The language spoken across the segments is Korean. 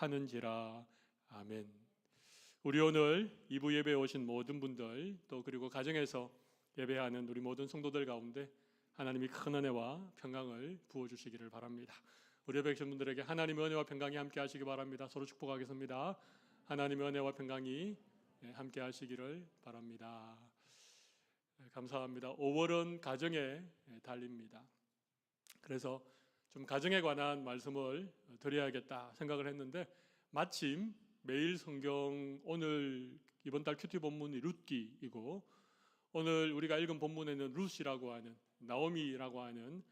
하는지라. 아멘. 우리 오늘 2부 예배에 오신 모든 분들, 또 그리고 가정에서 예배하는 우리 모든 성도들 가운데 하나님이 큰 은혜와 평강을 부어주시기를 바랍니다. 우리 예배 백성분들에게 하나님의 은혜와 평강이 함께 하시기 바랍니다. 서로 축복하겠습니다. 하나님의 은혜와 평강이 함께 하시기를 바랍니다. 감사합니다. 5월은 가정의 달입니다. 그래서 좀 가정에 관한 말씀을 드려야겠다 생각을 했는데, 마침 매일 성경, 오늘 이번 달 큐티 본문이 룻기이고, 오늘 우리가 읽은 본문에는 룻이라고 하는, 나오미라고 하는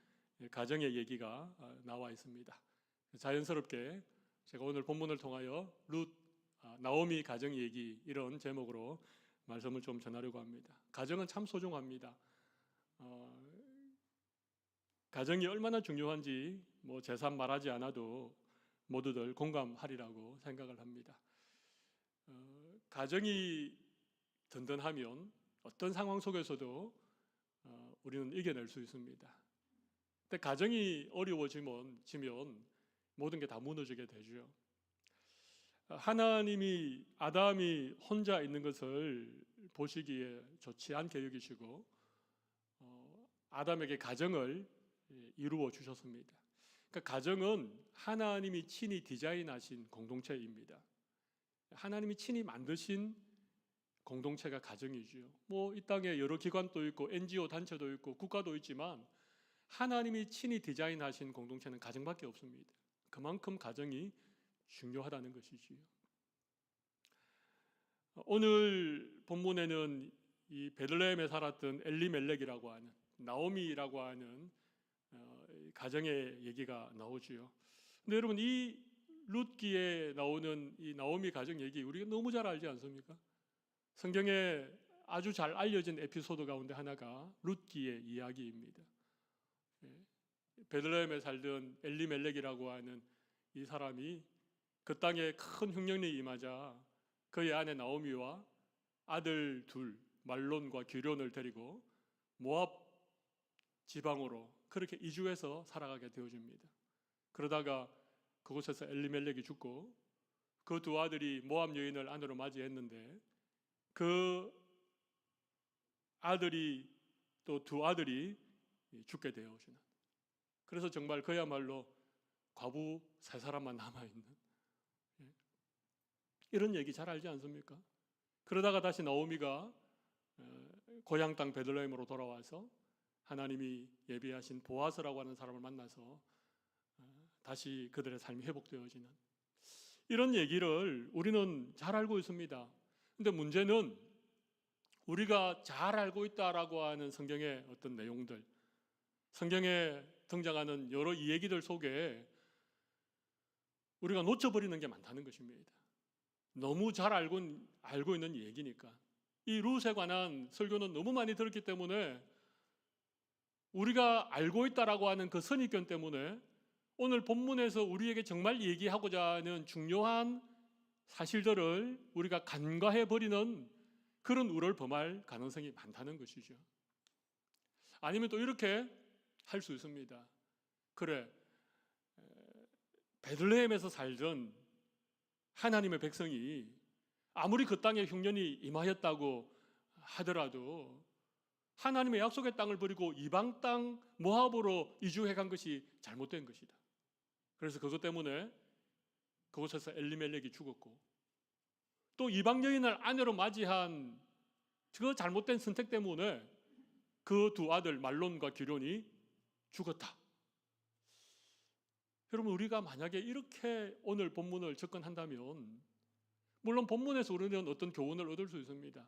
가정의 얘기가 나와 있습니다. 자연스럽게 제가 오늘 본문을 통하여 나오미 가정 얘기, 이런 제목으로 말씀을 좀 전하려고 합니다. 가정은 참 소중합니다. 가정이 얼마나 중요한지 재산 말하지 않아도 모두들 공감하리라고 생각을 합니다. 가정이 든든하면 어떤 상황 속에서도 우리는 이겨낼 수 있습니다. 근데 가정이 어려워지면 모든 게 다 무너지게 되죠. 하나님이 아담이 혼자 있는 것을 보시기에 좋지 않게 여기시고 아담에게 가정을 이루어 주셨습니다. 그러니까 가정은 하나님이 친히 디자인하신 공동체입니다. 하나님이 친히 만드신 공동체가 가정이죠. 이 땅에 여러 기관도 있고 NGO 단체도 있고 국가도 있지만 하나님이 친히 디자인하신 공동체는 가정밖에 없습니다. 그만큼 가정이 중요하다는 것이지요. 오늘 본문에는 이 베들레헴에 살았던 엘리멜렉이라고 하는, 나오미라고 하는 가정의 얘기가 나오지요. 근데 여러분, 이 룻기에 나오는 이 나오미 가정 얘기 우리가 너무 잘 알지 않습니까? 성경에 아주 잘 알려진 에피소드 가운데 하나가 룻기의 이야기입니다. 베들레헴에 살던 엘리멜렉이라고 하는 이 사람이 그 땅에 큰 흉년이 임하자 그의 아내 나오미와 아들 둘, 말론과 기럨을 데리고 모압 지방으로 그렇게 이주해서 살아가게 되어집니다. 그러다가 그곳에서 엘리멜렉이 죽고 그 두 아들이 모압 여인을 아내로 맞이했는데, 그 아들이 또 두 아들이 죽게 되어지는, 그래서 정말 그야말로 과부 세 사람만 남아있는 이런 얘기 잘 알지 않습니까? 그러다가 다시 나오미가 고향 땅 베들레헴으로 돌아와서 하나님이 예비하신 보아스라고 하는 사람을 만나서 다시 그들의 삶이 회복되어지는 이런 얘기를 우리는 잘 알고 있습니다. 근데 문제는 우리가 잘 알고 있다라고 하는 성경의 어떤 내용들, 성경에 등장하는 여러 이 얘기들 속에 우리가 놓쳐버리는 게 많다는 것입니다. 너무 잘 알고 있는 얘기니까. 이 룻에 관한 설교는 너무 많이 들었기 때문에 우리가 알고 있다라고 하는 그 선입견 때문에 오늘 본문에서 우리에게 정말 얘기하고자 하는 중요한 사실들을 우리가 간과해버리는 그런 우를 범할 가능성이 많다는 것이죠. 아니면 또 이렇게 할 수 있습니다. 그래, 베들레헴에서 살던 하나님의 백성이 아무리 그 땅에 흉년이 임하였다고 하더라도 하나님의 약속의 땅을 버리고 이방 땅 모압으로 이주해 간 것이 잘못된 것이다. 그래서 그것 때문에 그곳에서 엘리멜렉이 죽었고, 또 이방 여인을 아내로 맞이한 그 잘못된 선택 때문에 그 두 아들 말론과 기럨이 죽었다. 여러분, 우리가 만약에 이렇게 오늘 본문을 접근한다면, 물론 본문에서 우리는 어떤 교훈을 얻을 수 있습니다.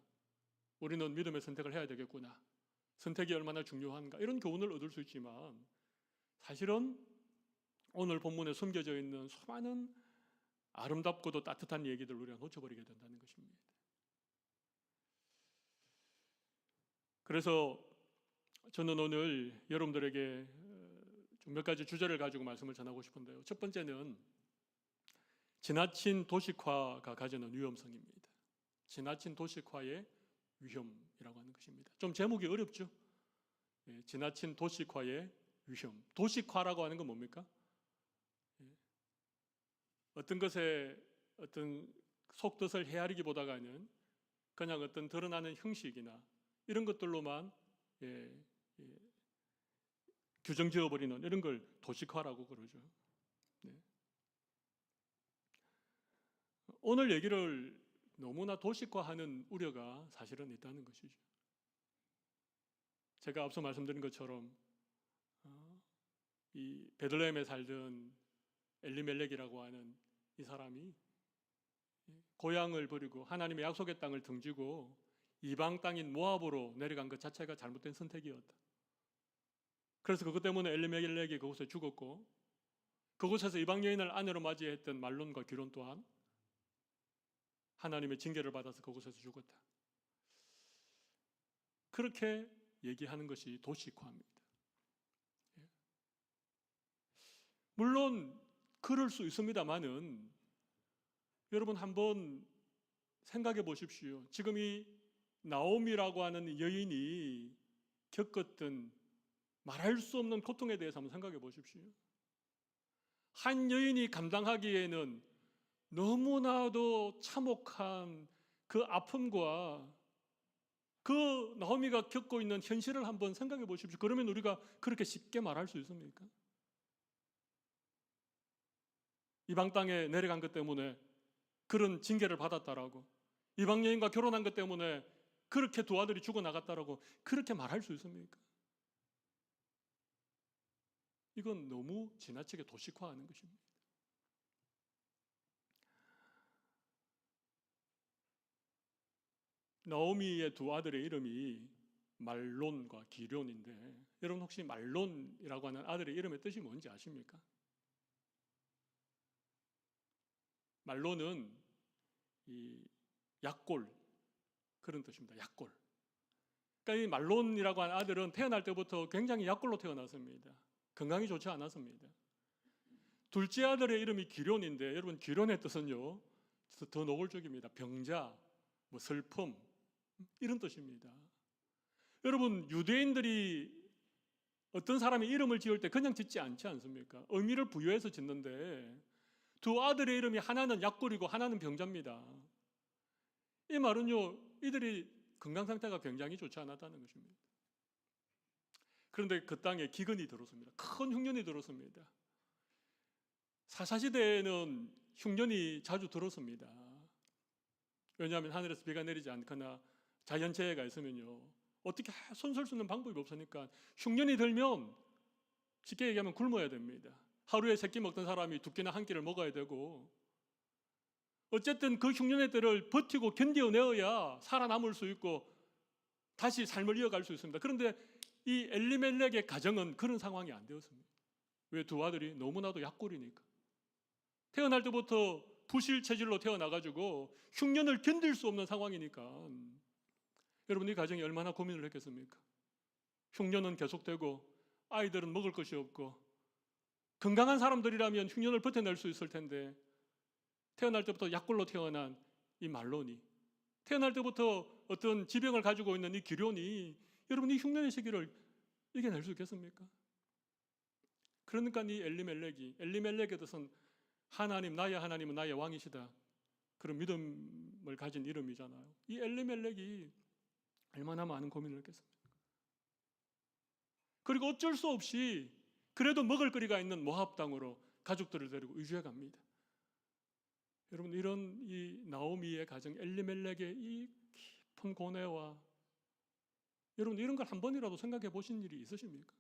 우리는 믿음의 선택을 해야 되겠구나, 선택이 얼마나 중요한가, 이런 교훈을 얻을 수 있지만 사실은 오늘 본문에 숨겨져 있는 수많은 아름답고도 따뜻한 얘기들을 우리가 놓쳐버리게 된다는 것입니다. 그래서 저는 오늘 여러분들에게 좀 몇 가지 주제를 가지고 말씀을 전하고 싶은데요. 첫 번째는 지나친 도식화가 가지는 위험성입니다. 지나친 도식화의 위험이라고 하는 것입니다. 좀 제목이 어렵죠? 지나친 도식화의 위험. 도식화라고 하는 건 뭡니까? 어떤 것에 어떤 속뜻을 헤아리기보다는 그냥 어떤 드러나는 형식이나 이런 것들로만 규정 지어버리는 이런 걸 도식화라고 그러죠. 네. 오늘 얘기를 너무나 도식화하는 우려가 사실은 있다는 것이죠. 제가 앞서 말씀드린 것처럼 이 베들레헴에 살던 엘리멜렉이라고 하는 이 사람이 고향을 버리고 하나님의 약속의 땅을 등지고 이방 땅인 모압으로 내려간 것 자체가 잘못된 선택이었다. 그래서 그것 때문에 엘리멜렉이 그곳에 죽었고 그곳에서 이방 여인을 아내로 맞이했던 말론과 기론 또한 하나님의 징계를 받아서 그곳에서 죽었다. 그렇게 얘기하는 것이 도식화입니다. 물론 그럴 수 있습니다만은 여러분 한번 생각해 보십시오. 지금 이 나오미라고 하는 여인이 겪었던 말할 수 없는 고통에 대해서 한번 생각해 보십시오. 한 여인이 감당하기에는 너무나도 참혹한 그 아픔과 그 나오미가 겪고 있는 현실을 한번 생각해 보십시오. 그러면 우리가 그렇게 쉽게 말할 수 있습니까? 이방 땅에 내려간 것 때문에 그런 징계를 받았다라고, 이방 여인과 결혼한 것 때문에 그렇게 두 아들이 죽어나갔다라고 그렇게 말할 수 있습니까? 이건 너무 지나치게 도식화하는 것입니다. 나오미의 두 아들의 이름이 말론과 기럨인데 여러분 혹시 말론이라고 하는 아들의 이름의 뜻이 뭔지 아십니까? 말론은 이 약골 그런 뜻입니다. 약골. 그러니까 이 말론이라고 하는 아들은 태어날 때부터 굉장히 약골로 태어났습니다. 건강이 좋지 않았습니다. 둘째 아들의 이름이 기럨인데 여러분 기럨의 뜻은요 더 노골적입니다. 병자, 뭐 슬픔 이런 뜻입니다. 여러분 유대인들이 어떤 사람이 이름을 지을 때 그냥 짓지 않지 않습니까? 의미를 부여해서 짓는데 두 아들의 이름이 하나는 약골이고 하나는 병자입니다. 이 말은요 이들이 건강 상태가 굉장히 좋지 않았다는 것입니다. 그런데 그 땅에 기근이 들었습니다. 큰 흉년이 들었습니다. 사사시대에는 흉년이 자주 들었습니다. 왜냐하면 하늘에서 비가 내리지 않거나 자연재해가 있으면요 어떻게 손쓸 수 있는 방법이 없으니까 흉년이 들면 쉽게 얘기하면 굶어야 됩니다. 하루에 3끼 먹던 사람이 2끼나 1끼를 먹어야 되고 어쨌든 그 흉년의 때를 버티고 견뎌내어야 살아남을 수 있고 다시 삶을 이어갈 수 있습니다. 그런데 이 엘리멜렉의 가정은 그런 상황이 안 되었습니다. 왜? 두 아들이 너무나도 약골이니까. 태어날 때부터 부실 체질로 태어나가지고 흉년을 견딜 수 없는 상황이니까 여러분 이 가정이 얼마나 고민을 했겠습니까? 흉년은 계속되고 아이들은 먹을 것이 없고 건강한 사람들이라면 흉년을 버텨낼 수 있을 텐데 태어날 때부터 약골로 태어난 이 말론이 태어날 때부터 어떤 지병을 가지고 있는 이 기럨이 여러분 이 흉년의 시기를 이겨낼 수 있겠습니까? 그러니까 이 엘리멜렉의 뜻은 하나님, 나의 하나님은 나의 왕이시다. 그런 믿음을 가진 이름이잖아요. 이 엘리멜렉이 얼마나 많은 고민을 했겠습니까? 그리고 어쩔 수 없이 그래도 먹을 거리가 있는 모압 땅으로 가족들을 데리고 이주해 갑니다. 여러분 이런 이 나오미의 가정 엘리멜렉의 이 깊은 고뇌와 여러분 이런 걸 한 번이라도 생각해 보신 일이 있으십니까?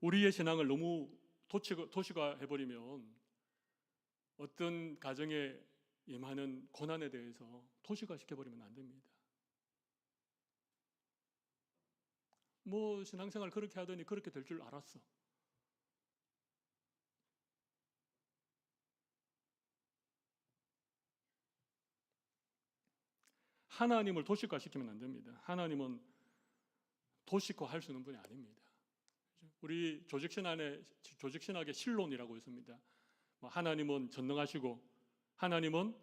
우리의 신앙을 너무 도시화해버리면 어떤 가정에 임하는 고난에 대해서 도시화시켜버리면 안 됩니다. 뭐 신앙생활 그렇게 하더니 그렇게 될 줄 알았어. 하나님을 도식화시키면 안 됩니다. 하나님은 도식화할 수 있는 분이 아닙니다. 우리 조직신학의 신론이라고 있습니다. 하나님은 전능하시고 하나님은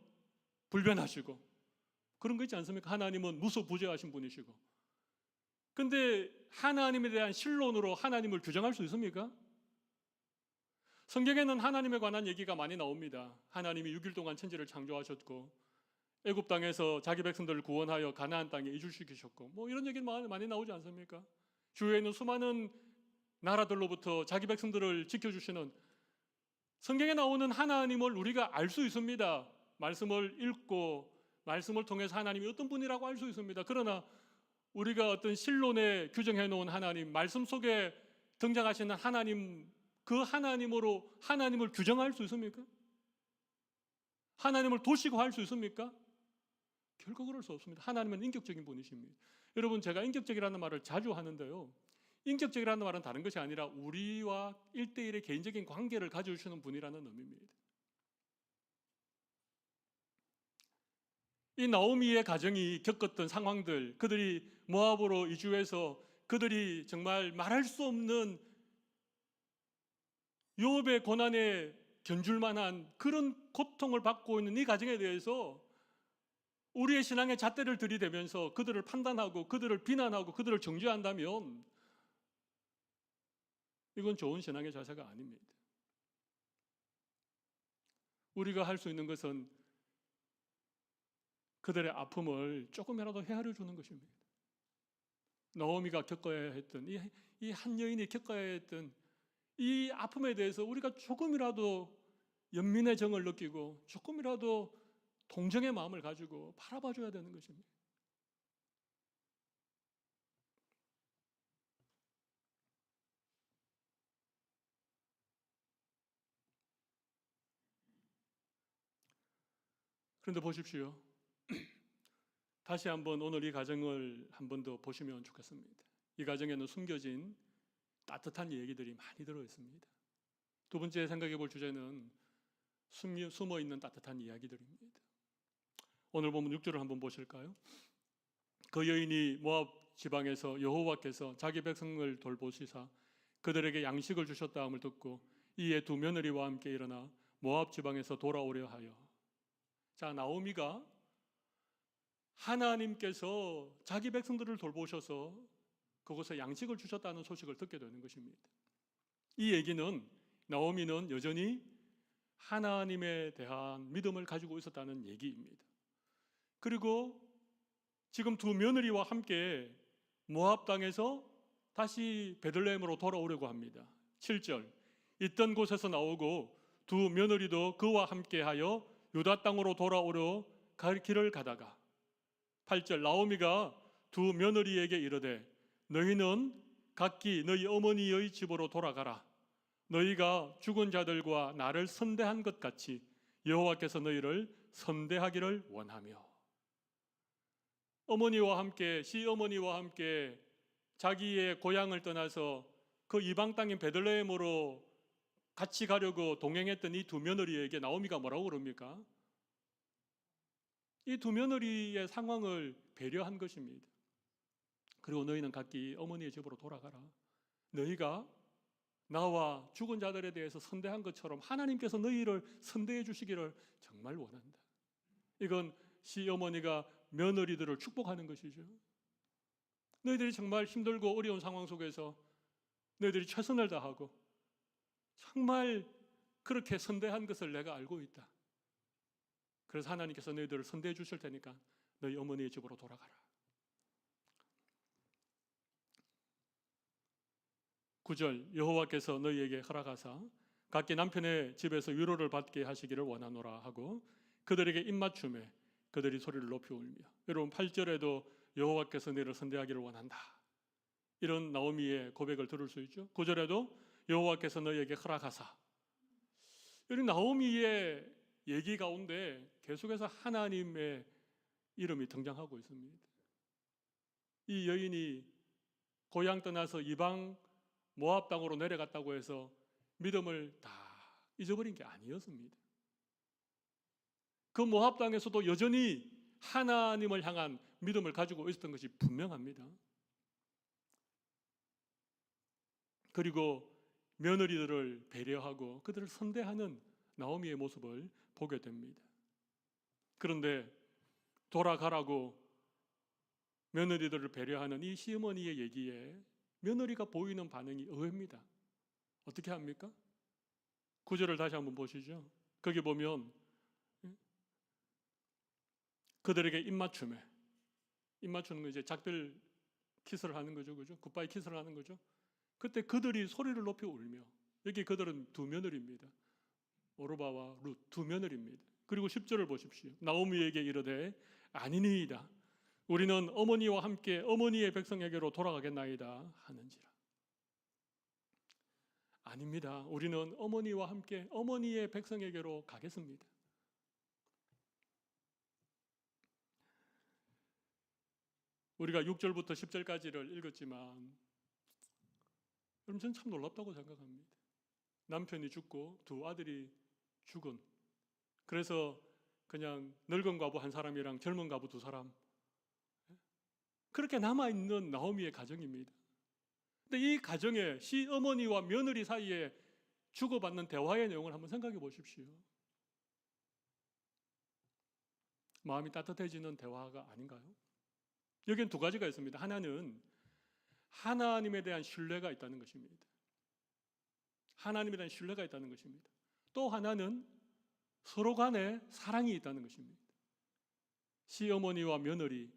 불변하시고 그런 거 있지 않습니까? 하나님은 무소부재하신 분이시고 근데 하나님에 대한 신론으로 하나님을 규정할 수 있습니까? 성경에는 하나님에 관한 얘기가 많이 나옵니다. 하나님이 6일 동안 천지를 창조하셨고 애굽 땅에서 자기 백성들을 구원하여 가나안 땅에 이주시키셨고 뭐 이런 얘기 많이 나오지 않습니까? 주위에 있는 수많은 나라들로부터 자기 백성들을 지켜주시는 성경에 나오는 하나님을 우리가 알 수 있습니다. 말씀을 읽고 말씀을 통해서 하나님이 어떤 분이라고 알 수 있습니다. 그러나 우리가 어떤 신론에 규정해 놓은 하나님, 말씀 속에 등장하시는 하나님, 그 하나님으로 하나님을 규정할 수 있습니까? 하나님을 도식화할 수 있습니까? 결코 그럴 수 없습니다. 하나님은 인격적인 분이십니다. 여러분, 제가 인격적이라는 말을 자주 하는데요, 인격적이라는 말은 다른 것이 아니라 우리와 1대1의 개인적인 관계를 가져주시는 분이라는 의미입니다. 이 나오미의 가정이 겪었던 상황들, 그들이 모압으로 이주해서 그들이 정말 말할 수 없는 욥의 고난에 견줄 만한 그런 고통을 받고 있는 이 가정에 대해서 우리의 신앙의 잣대를 들이대면서 그들을 판단하고 그들을 비난하고 그들을 정죄한다면 이건 좋은 신앙의 자세가 아닙니다. 우리가 할 수 있는 것은 그들의 아픔을 조금이라도 헤아려 주는 것입니다. 나오미가 겪어야 했던 이 한 여인이 겪어야 했던 이 아픔에 대해서 우리가 조금이라도 연민의 정을 느끼고 조금이라도 동정의 마음을 가지고 바라봐 줘야 되는 것입니다. 그런데 보십시오. 다시 한번 오늘 이 가정을 한 번 더 보시면 좋겠습니다. 이 가정에는 숨겨진 따뜻한 얘기들이 많이 들어 있습니다. 두 번째 생각해 볼 주제는 숨어 있는 따뜻한 이야기들입니다. 오늘 보면 6절을 한번 보실까요? 그 여인이 모압 지방에서 여호와께서 자기 백성을 돌보시사 그들에게 양식을 주셨다함을 듣고 이에 두 며느리와 함께 일어나 모압 지방에서 돌아오려 하여. 자, 나오미가 하나님께서 자기 백성들을 돌보셔서 그곳에 양식을 주셨다는 소식을 듣게 되는 것입니다. 이 얘기는 나오미는 여전히 하나님에 대한 믿음을 가지고 있었다는 얘기입니다. 그리고 지금 두 며느리와 함께 모압 땅에서 다시 베들레헴으로 돌아오려고 합니다. 7절, 있던 곳에서 나오고 두 며느리도 그와 함께하여 유다 땅으로 돌아오려 길을 가다가 8절, 나오미가 두 며느리에게 이르되 너희는 각기 너희 어머니의 집으로 돌아가라. 너희가 죽은 자들과 나를 선대한 것 같이 여호와께서 너희를 선대하기를 원하며. 어머니와 함께, 시어머니와 함께 자기의 고향을 떠나서 그 이방 땅인 베들레헴으로 같이 가려고 동행했던 이 두 며느리에게 나오미가 뭐라고 그럽니까? 이 두 며느리의 상황을 배려한 것입니다. 그리고 너희는 각기 어머니의 집으로 돌아가라. 너희가 나와 죽은 자들에 대해서 선대한 것처럼 하나님께서 너희를 선대해 주시기를 정말 원한다. 이건 시어머니가 며느리들을 축복하는 것이죠. 너희들이 정말 힘들고 어려운 상황 속에서 너희들이 최선을 다하고 정말 그렇게 선대한 것을 내가 알고 있다. 그래서 하나님께서 너희들을 선대해 주실 테니까 너희 어머니의 집으로 돌아가라. 9절, 여호와께서 너희에게 허락하사 각기 남편의 집에서 위로를 받게 하시기를 원하노라 하고 그들에게 입맞춤에 그들이 소리를 높이 울며. 여러분, 8절에도 여호와께서 너희를 선대하기를 원한다, 이런 나오미의 고백을 들을 수 있죠. 9절에도 여호와께서 너희에게 허락하사. 이 나오미의 얘기 가운데 계속해서 하나님의 이름이 등장하고 있습니다. 이 여인이 고향 떠나서 이방 모압 땅으로 내려갔다고 해서 믿음을 다 잊어버린 게 아니었습니다. 그 모압 땅에서도 여전히 하나님을 향한 믿음을 가지고 있었던 것이 분명합니다. 그리고 며느리들을 배려하고 그들을 선대하는 나오미의 모습을 보게 됩니다. 그런데 돌아가라고 며느리들을 배려하는 이 시어머니의 얘기에 며느리가 보이는 반응이 의외입니다. 어떻게 합니까? 구절을 다시 한번 보시죠. 거기 보면 그들에게 입맞춤에, 입맞추는 거 이제 작별 키스를 하는 거죠, 그죠? 굿바이 키스를 하는 거죠. 그때 그들이 소리를 높여 울며, 여기 그들은 두 며느리입니다. 오르바와 룻 두 며느리입니다. 그리고 10절을 보십시오. 나오미에게 이르되 아니니이다. 우리는 어머니와 함께 어머니의 백성에게로 돌아가겠나이다 하는지라. 아닙니다. 우리는 어머니와 함께 어머니의 백성에게로 가겠습니다. 우리가 6절부터 10절까지를 읽었지만 여러분 저는 참 놀랍다고 생각합니다. 남편이 죽고 두 아들이 죽은, 그래서 그냥 늙은 과부 한 사람이랑 젊은 과부 두 사람, 그렇게 남아있는 나오미의 가정입니다. 근데 이 가정에 시어머니와 며느리 사이에 주고받는 대화의 내용을 한번 생각해 보십시오. 마음이 따뜻해지는 대화가 아닌가요? 여기엔 두 가지가 있습니다. 하나는 하나님에 대한 신뢰가 있다는 것입니다. 하나님에 대한 신뢰가 있다는 것입니다. 또 하나는 서로 간에 사랑이 있다는 것입니다. 시어머니와 며느리,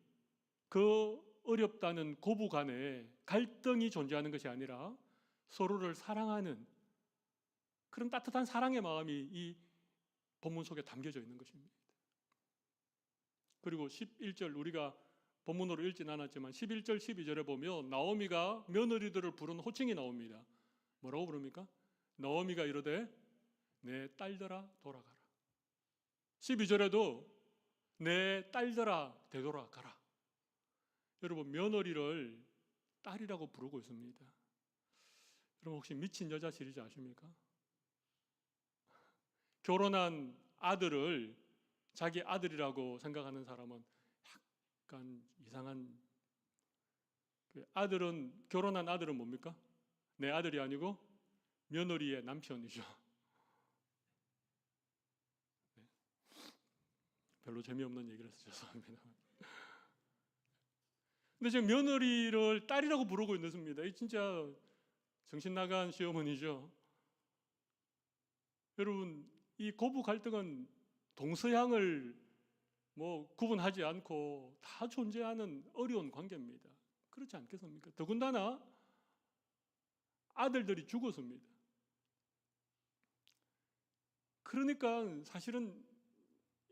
그 어렵다는 고부 간에 갈등이 존재하는 것이 아니라 서로를 사랑하는 그런 따뜻한 사랑의 마음이 이 본문 속에 담겨져 있는 것입니다. 그리고 11절, 우리가 본문으로 읽진 않았지만 11절 12절에 보면 나오미가 며느리들을 부른 호칭이 나옵니다. 뭐라고 부릅니까? 나오미가 이르되 내 딸들아 돌아가라. 12절에도 내 딸들아 되돌아가라. 여러분 며느리를 딸이라고 부르고 있습니다. 여러분 혹시 미친 여자 시리즈 아십니까? 결혼한 아들을 자기 아들이라고 생각하는 사람은 약간 이상한, 아들은, 결혼한 아들은 뭡니까? 내 아들이 아니고 며느리의 남편이죠. 네. 별로 재미없는 얘기를 해서 죄송합니다. 근데 지금 며느리를 딸이라고 부르고 있습니다. 이 진짜 정신 나간 시어머니죠. 여러분 이 고부 갈등은 동서양을 구분하지 않고 다 존재하는 어려운 관계입니다. 그렇지 않겠습니까? 더군다나 아들들이 죽었습니다. 그러니까 사실은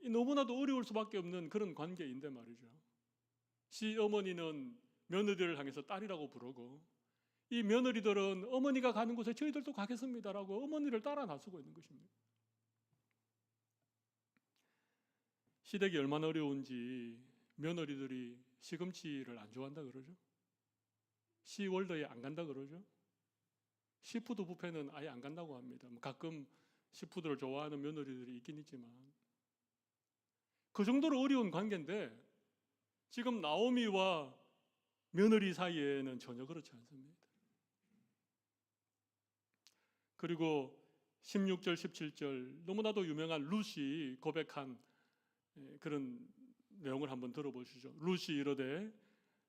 너무나도 어려울 수밖에 없는 그런 관계인데 말이죠. 시어머니는 며느리를 향해서 딸이라고 부르고 이 며느리들은 어머니가 가는 곳에 저희들도 가겠습니다라고 어머니를 따라 나서고 있는 것입니다. 시댁이 얼마나 어려운지 며느리들이 시금치를 안 좋아한다 그러죠. 시월드에 안 간다 그러죠. 시푸드 뷔페는 아예 안 간다고 합니다. 가끔 시푸드를 좋아하는 며느리들이 있긴 있지만 그 정도로 어려운 관계인데 지금 나오미와 며느리 사이에는 전혀 그렇지 않습니다. 그리고 16절 17절 너무나도 유명한 룻이 고백한 그런 내용을 한번 들어보시죠. 룻이 이르되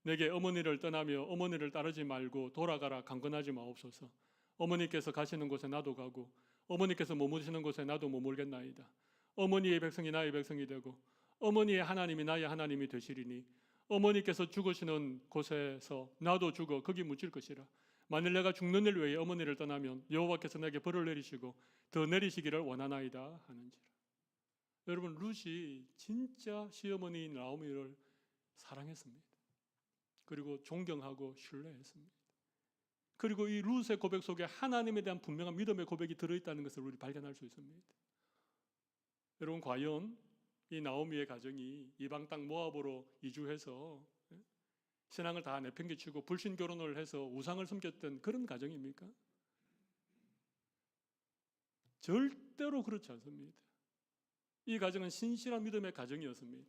내게 어머니를 떠나며 어머니를 따르지 말고 돌아가라 강건하지 마옵소서. 어머니께서 가시는 곳에 나도 가고 어머니께서 머무시는 곳에 나도 머물겠나이다. 어머니의 백성이 나의 백성이 되고 어머니의 하나님이 나의 하나님이 되시리니 어머니께서 죽으시는 곳에서 나도 죽어 거기 묻힐 것이라. 만일 내가 죽는 일 외에 어머니를 떠나면 여호와께서 내게 벌을 내리시고 더 내리시기를 원하나이다 하는지라. 여러분 룻이 진짜 시어머니인 나오미를 사랑했습니다. 그리고 존경하고 신뢰했습니다. 그리고 이 룻의 고백 속에 하나님에 대한 분명한 믿음의 고백이 들어있다는 것을 우리 발견할 수 있습니다. 여러분 과연 이 나오미의 가정이 이방 땅 모압으로 이주해서 신앙을 다 내팽개치고 불신 결혼을 해서 우상을 섬겼던 그런 가정입니까? 절대로 그렇지 않습니다. 이 가정은 신실한 믿음의 가정이었습니다.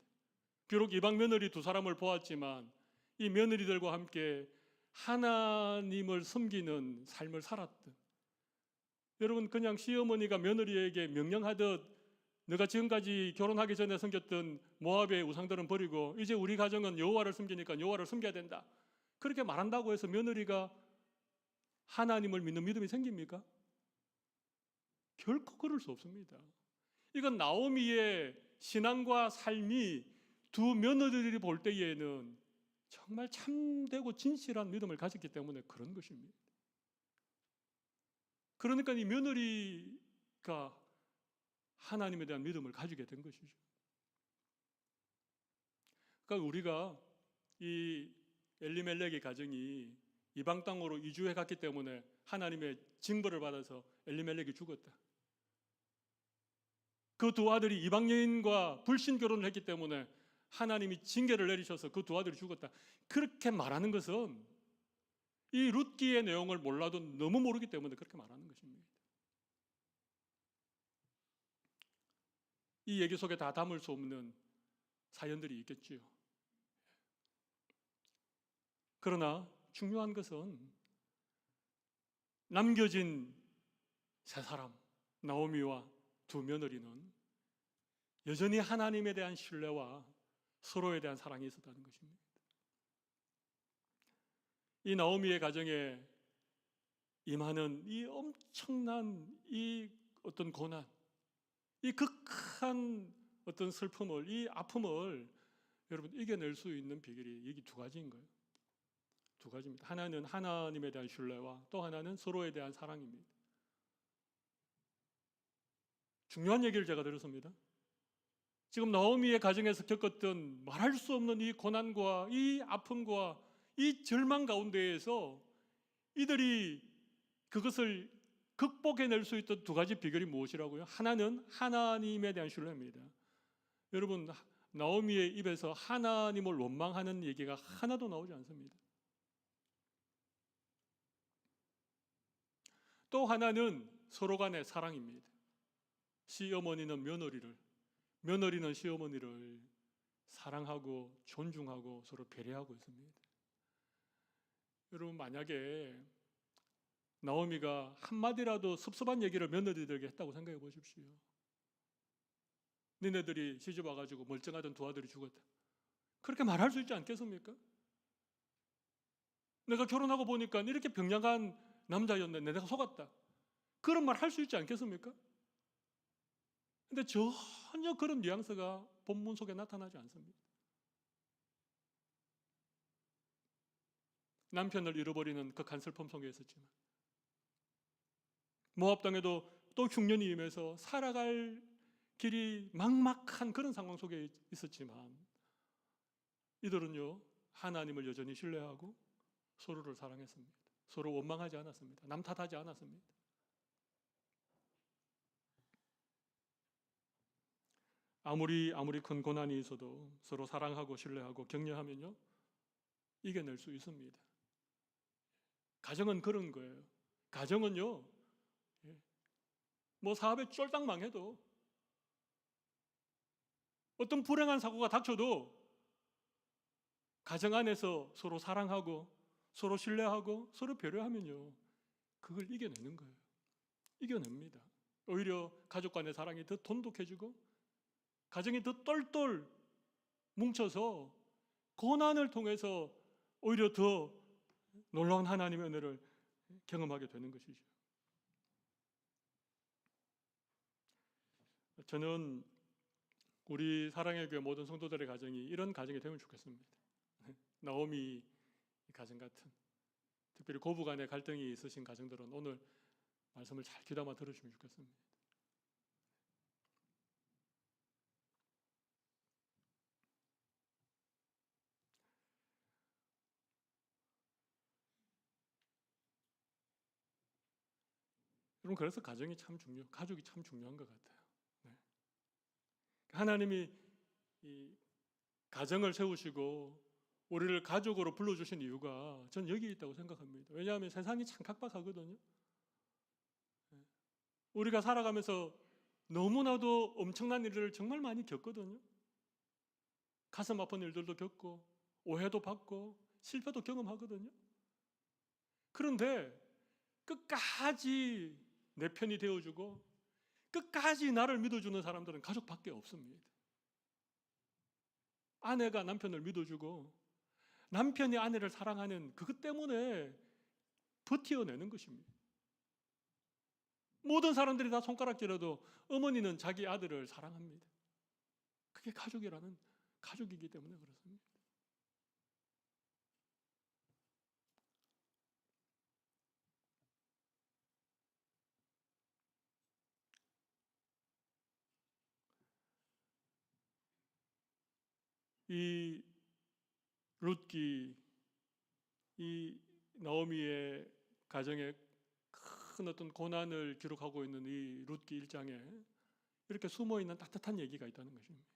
비록 이방 며느리 두 사람을 보았지만 이 며느리들과 함께 하나님을 섬기는 삶을 살았던, 여러분 그냥 시어머니가 며느리에게 명령하듯 내가 지금까지 결혼하기 전에 섬겼던 모압의 우상들은 버리고 이제 우리 가정은 여호와를 섬기니까 여호와를 섬겨야 된다. 그렇게 말한다고 해서 며느리가 하나님을 믿는 믿음이 생깁니까? 결코 그럴 수 없습니다. 이건 나오미의 신앙과 삶이 두 며느리들이 볼 때에는 정말 참되고 진실한 믿음을 가졌기 때문에 그런 것입니다. 그러니까 이 며느리가 하나님에 대한 믿음을 가지게 된 것이죠. 그러니까 우리가 이 엘리멜렉의 가정이 이방 땅으로 이주해 갔기 때문에 하나님의 징벌을 받아서 엘리멜렉이 죽었다. 그 두 아들이 이방 여인과 불신 결혼을 했기 때문에 하나님이 징계를 내리셔서 그 두 아들이 죽었다. 그렇게 말하는 것은 이 룻기의 내용을 몰라도 너무 모르기 때문에 그렇게 말하는 것입니다. 이 얘기 속에 다 담을 수 없는 사연들이 있겠지요. 그러나 중요한 것은 남겨진 세 사람, 나오미와 두 며느리는 여전히 하나님에 대한 신뢰와 서로에 대한 사랑이 있었다는 것입니다. 이 나오미의 가정에 임하는 이 엄청난 이 어떤 고난, 이 극한 어떤 슬픔을, 이 아픔을 여러분 이겨낼 수 있는 비결이 여기 두 가지인 거예요. 두 가지입니다. 하나는 하나님에 대한 신뢰와 또 하나는 서로에 대한 사랑입니다. 중요한 얘기를 제가 들었습니다. 지금 나오미의 가정에서 겪었던 말할 수 없는 이 고난과 이 아픔과 이 절망 가운데에서 이들이 그것을 극복해낼 수 있던 두 가지 비결이 무엇이라고요? 하나는 하나님에 대한 신뢰입니다. 여러분, 나오미의 입에서 하나님을 원망하는 얘기가 하나도 나오지 않습니다. 또 하나는 서로 간의 사랑입니다. 시어머니는 며느리를, 며느리는 시어머니를 사랑하고 존중하고 서로 배려하고 있습니다. 여러분, 만약에 나오미가 한마디라도 섭섭한 얘기를 며느리들에게 했다고 생각해 보십시오. 니네들이 시집 와가지고 멀쩡하던 두 아들이 죽었다. 그렇게 말할 수 있지 않겠습니까? 내가 결혼하고 보니까 이렇게 병량한 남자였네. 내가 속았다. 그런 말 할 수 있지 않겠습니까? 근데 전혀 그런 뉘앙스가 본문 속에 나타나지 않습니다. 남편을 잃어버리는 극한 슬픔 속에 있었지만 모압 땅에도 또 흉년이 임해서 살아갈 길이 막막한 그런 상황 속에 있었지만 이들은요 하나님을 여전히 신뢰하고 서로를 사랑했습니다. 서로 원망하지 않았습니다. 남 탓하지 않았습니다. 아무리 큰 고난이 있어도 서로 사랑하고 신뢰하고 격려하면요 이겨낼 수 있습니다. 가정은 그런 거예요. 가정은요 뭐 사업에 쫄딱 망해도 어떤 불행한 사고가 닥쳐도 가정 안에서 서로 사랑하고 서로 신뢰하고 서로 배려하면요 그걸 이겨내는 거예요. 이겨냅니다. 오히려 가족 간의 사랑이 더 돈독해지고 가정이 더 똘똘 뭉쳐서 고난을 통해서 오히려 더 놀라운 하나님의 은혜를 경험하게 되는 것이죠. 저는 우리 사랑의 교회 모든 성도들의 가정이 이런 가정이 되면 좋겠습니다. 나오미 가정 같은, 특별히 고부간의 갈등이 있으신 가정들은 오늘 말씀을 잘 귀담아 들으시면 좋겠습니다. 여러분 그래서 가족이 참 중요한 것 같아요. 네. 하나님이 이 가정을 세우시고 우리를 가족으로 불러주신 이유가 전 여기 있다고 생각합니다. 왜냐하면 세상이 참 각박하거든요. 우리가 살아가면서 너무나도 엄청난 일을 정말 많이 겪거든요. 가슴 아픈 일들도 겪고 오해도 받고 실패도 경험하거든요. 그런데 끝까지 내 편이 되어주고 끝까지 나를 믿어주는 사람들은 가족밖에 없습니다. 아내가 남편을 믿어주고 남편이 아내를 사랑하는 그것 때문에 버텨내는 것입니다. 모든 사람들이 다 손가락질해도 어머니는 자기 아들을 사랑합니다. 그게 가족이기 때문에 그렇습니다. 이 룻기, 이 나오미의 가정에 큰 어떤 고난을 기록하고 있는 이 룻기 1장에 이렇게 숨어있는 따뜻한 얘기가 있다는 것입니다.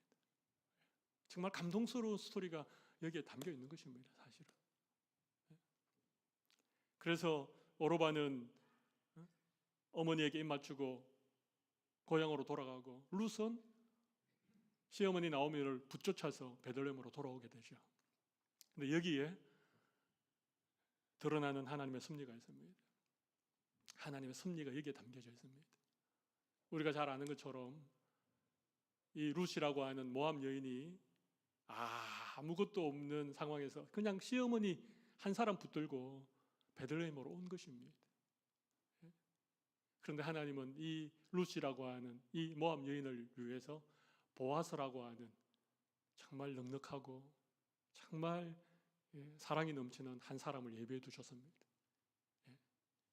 정말 감동스러운 스토리가 여기에 담겨 있는 것입니다. 사실은. 그래서 오르바는 어머니에게 입맞추고 고향으로 돌아가고 룻은 시어머니 나오미를 붙쫓아서 베들레헴으로 돌아오게 되죠. 근데 여기에 드러나는 하나님의 섭리가 있습니다. 하나님의 섭리가 여기에 담겨져 있습니다. 우리가 잘 아는 것처럼 이 룻이라고 하는 모압 여인이 아무것도 없는 상황에서 그냥 시어머니 한 사람 붙들고 베들레헴으로 온 것입니다. 그런데 하나님은 이 룻이라고 하는 이 모압 여인을 위해서 보아스라고 하는 정말 넉넉하고 정말 사랑이 넘치는 한 사람을 예비해 두셨습니다.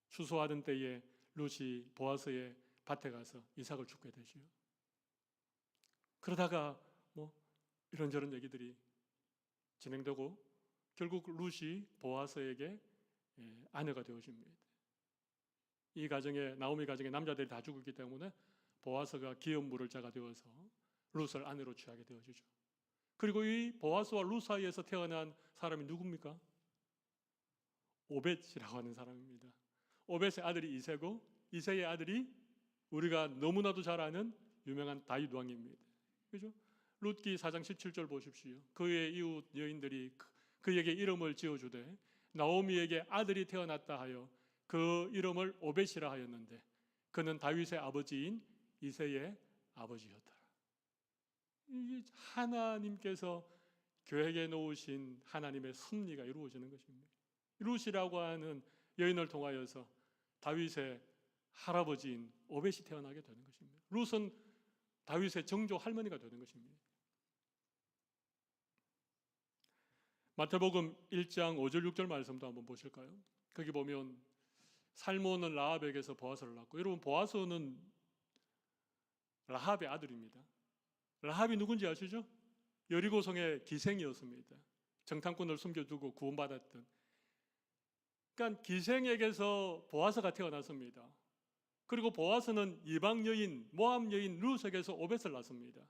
추수하던 때에 룻이 보아스의 밭에 가서 이삭을 줍게 되지요. 그러다가 이런저런 얘기들이 진행되고 결국 룻이 보아스에게 아내가 되어집니다. 이 가정에 나오미 가정에 남자들이 다 죽었기 때문에 보아스가 기업 물을 자가 되어서 룻을 아내로 취하게 되어지죠. 그리고 이 보아스와 룻 사이에서 태어난 사람이 누굽니까? 오벳이라고 하는 사람입니다. 오벳의 아들이 이새고 이새의 아들이 우리가 너무나도 잘 아는 유명한 다윗 왕입니다. 그죠? 룻기 4장 17절 보십시오. 그의 이웃 여인들이 그에게 이름을 지어주되 나오미에게 아들이 태어났다 하여 그 이름을 오벳이라 하였는데 그는 다윗의 아버지인 이새의 아버지였더라. 이 하나님께서 계획해 놓으신 하나님의 섭리가 이루어지는 것입니다. 룻이라고 하는 여인을 통하여서 다윗의 할아버지인 오벳이 태어나게 되는 것입니다. 룻은 다윗의 정조 할머니가 되는 것입니다. 마태복음 1장 5절 6절 말씀도 한번 보실까요? 거기 보면 살몬은 라합에게서 보아스를 낳고, 여러분 보아스는 라합의 아들입니다. 라합이 누군지 아시죠? 여리고성의 기생이었습니다. 정탐꾼을 숨겨두고 구원받았던. 그러니까 기생에게서 보아스가 태어났습니다. 그리고 보아스는 이방 여인, 모압 여인 룻에게서 오벳을 낳습니다.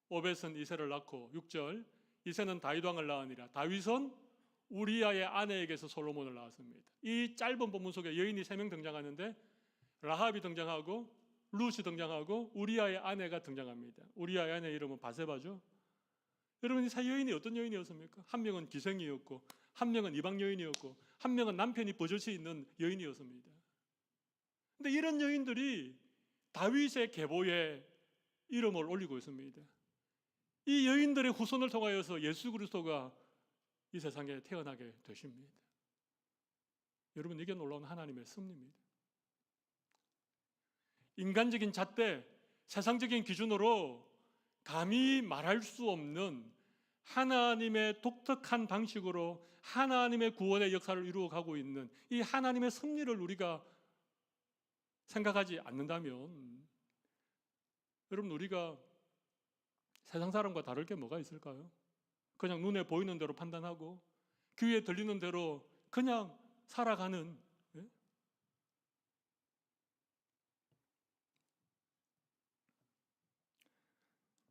오벳은 이새를 낳고 6절 이새는 다윗 왕을 낳으니라. 다윗은 우리아의 아내에게서 솔로몬을 낳았습니다. 이 짧은 본문 속에 여인이 3명 등장하는데 라합이 등장하고 룻이 등장하고 우리아의 아내가 등장합니다. 우리아의 아내 이름은 바세바죠. 여러분 이 세 여인이 어떤 여인이었습니까? 한 명은 기생이었고 한 명은 이방 여인이었고 한 명은 남편이 버젓이 있는 여인이었습니다. 근데 이런 여인들이 다윗의 계보에 이름을 올리고 있습니다. 이 여인들의 후손을 통하여서 예수 그리스도가 이 세상에 태어나게 되십니다. 여러분 이게 놀라운 하나님의 섭리입니다. 인간적인 잣대, 세상적인 기준으로 감히 말할 수 없는 하나님의 독특한 방식으로 하나님의 구원의 역사를 이루어가고 있는 이 하나님의 섭리를 우리가 생각하지 않는다면 여러분 우리가 세상 사람과 다를 게 뭐가 있을까요? 그냥 눈에 보이는 대로 판단하고 귀에 들리는 대로 그냥 살아가는,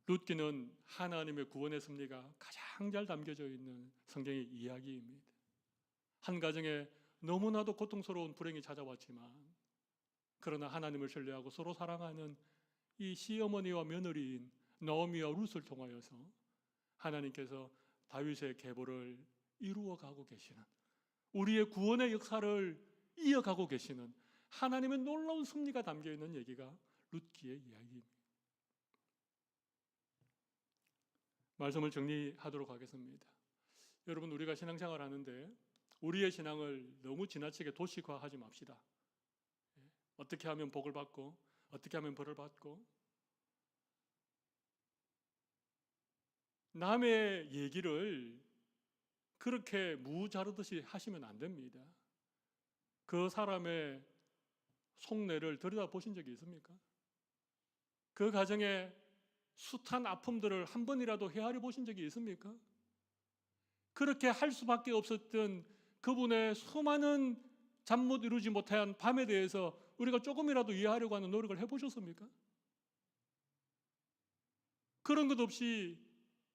룻기는 하나님의 구원의 섭리가 가장 잘 담겨져 있는 성경의 이야기입니다. 한 가정에 너무나도 고통스러운 불행이 찾아왔지만 그러나 하나님을 신뢰하고 서로 사랑하는 이 시어머니와 며느리인 나오미와 룻을 통하여서 하나님께서 다윗의 계보를 이루어가고 계시는, 우리의 구원의 역사를 이어가고 계시는 하나님의 놀라운 섭리가 담겨있는 얘기가 룻기의 이야기입니다. 말씀을 정리하도록 하겠습니다. 여러분, 우리가 신앙생활 하는데 우리의 신앙을 너무 지나치게 도식화하지 맙시다. 어떻게 하면 복을 받고 어떻게 하면 벌을 받고, 남의 얘기를 그렇게 무자르듯이 하시면 안 됩니다. 그 사람의 속내를 들여다보신 적이 있습니까? 그 가정의 숱한 아픔들을 한 번이라도 헤아려 보신 적이 있습니까? 그렇게 할 수밖에 없었던 그분의 수많은 잠 못 이루지 못한 밤에 대해서 우리가 조금이라도 이해하려고 하는 노력을 해보셨습니까? 그런 것 없이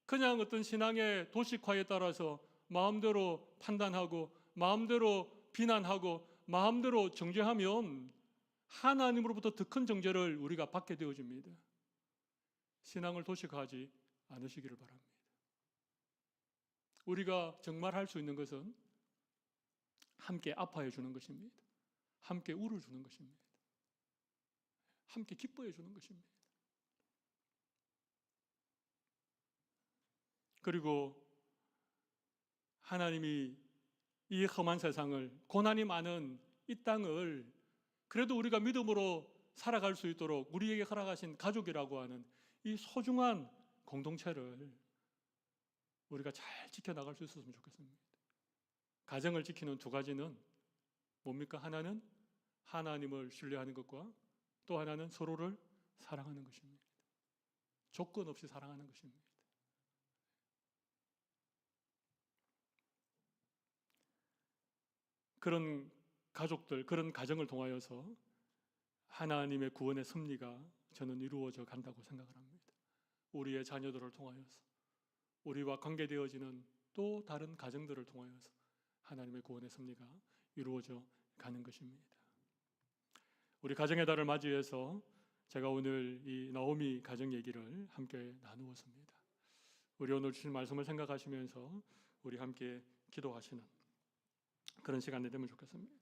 그냥 어떤 신앙의 도식화에 따라서 마음대로 판단하고 마음대로 비난하고 마음대로 정죄하면 하나님으로부터 더 큰 정죄를 우리가 받게 되어집니다. 신앙을 도식화하지 않으시기를 바랍니다. 우리가 정말 할 수 있는 것은 함께 아파해 주는 것입니다. 함께 울어주는 것입니다. 함께 기뻐해 주는 것입니다. 그리고 하나님이 이 험한 세상을, 고난이 많은 이 땅을 그래도 우리가 믿음으로 살아갈 수 있도록 우리에게 허락하신 가족이라고 하는 이 소중한 공동체를 우리가 잘 지켜나갈 수 있었으면 좋겠습니다. 가정을 지키는 두 가지는 뭡니까? 하나는 하나님을 신뢰하는 것과 또 하나는 서로를 사랑하는 것입니다. 조건 없이 사랑하는 것입니다. 그런 가족들, 그런 가정을 통하여서 하나님의 구원의 섭리가 저는 이루어져 간다고 생각을 합니다. 우리의 자녀들을 통하여서, 우리와 관계되어지는 또 다른 가정들을 통하여서 하나님의 구원의 섭리가 이루어져 가는 것입니다. 우리 가정의 달을 맞이해서 제가 오늘 이 나오미 가정 얘기를 함께 나누었습니다. 우리 오늘 주신 말씀을 생각하시면서 우리 함께 기도하시는 그런 시간이 되면 좋겠습니다.